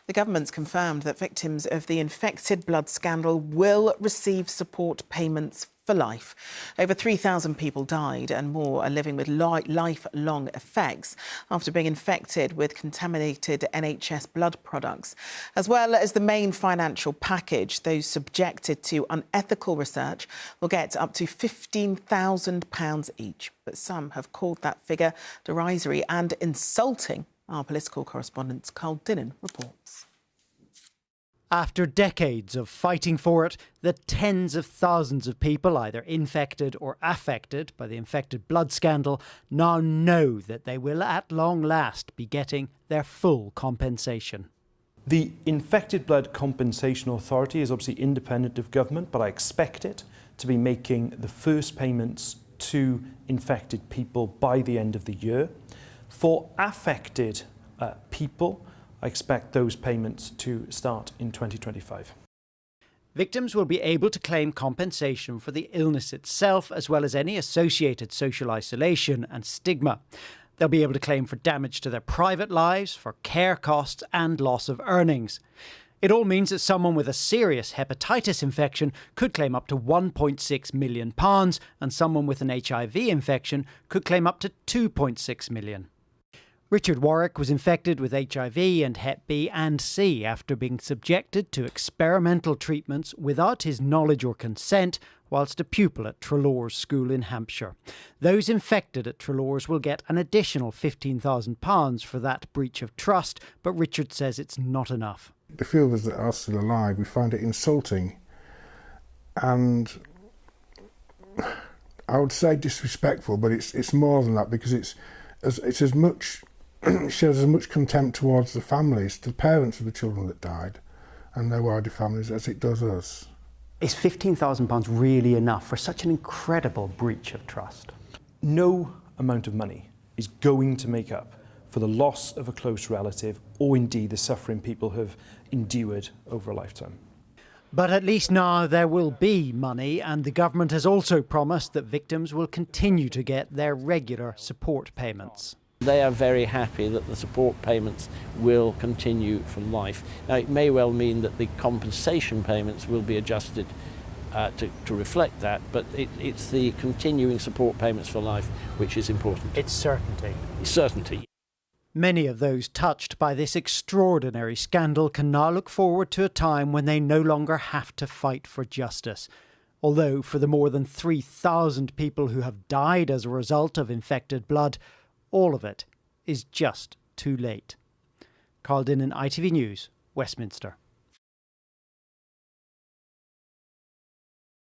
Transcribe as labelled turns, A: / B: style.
A: The government's confirmed that victims of the infected blood scandal will receive support payments for life. Over 3,000 people died and more are living with lifelong effects after being infected with contaminated NHS blood products. As well as the main financial package, those subjected to unethical research will get up to £15,000 each. But some have called that figure derisory and insulting. Our political correspondent Carl Dinnen reports.
B: After decades of fighting for it, the tens of thousands of people either infected or affected by the infected blood scandal now know that they will at long last be getting their full compensation.
C: The Infected Blood Compensation Authority is obviously independent of government, but I expect it to be making the first payments to infected people by the end of the year. For affected people, I expect those payments to start in 2025.
B: Victims will be able to claim compensation for the illness itself, as well as any associated social isolation and stigma. They'll be able to claim for damage to their private lives, for care costs and loss of earnings. It all means that someone with a serious hepatitis infection could claim up to £1.6 million, and someone with an HIV infection could claim up to £2.6 million. Richard Warwick was infected with HIV and Hep B and C after being subjected to experimental treatments without his knowledge or consent whilst a pupil at Treloar's School in Hampshire. Those infected at Treloar's will get an additional £15,000 for that breach of trust, but Richard says it's not enough.
D: The few of us that are still alive, we find it insulting and I would say disrespectful, but it's more than that, because it's as much shows as much contempt towards the families, the parents of the children that died and their wider families, as it does us.
B: Is £15,000 really enough for such an incredible breach of trust?
C: No amount of money is going to make up for the loss of a close relative or indeed the suffering people have endured over a lifetime.
B: But at least now there will be money, and the government has also promised that victims will continue to get their regular support payments.
E: They are very happy that the support payments will continue for life. Now, it may well mean that the compensation payments will be adjusted to reflect that, but it's the continuing support payments for life which is important.
B: It's certainty.
E: Certainty.
B: Many of those touched by this extraordinary scandal can now look forward to a time when they no longer have to fight for justice. Although for the more than 3,000 people who have died as a result of infected blood, all of it is just too late. Carl Dinnen, ITV News, Westminster.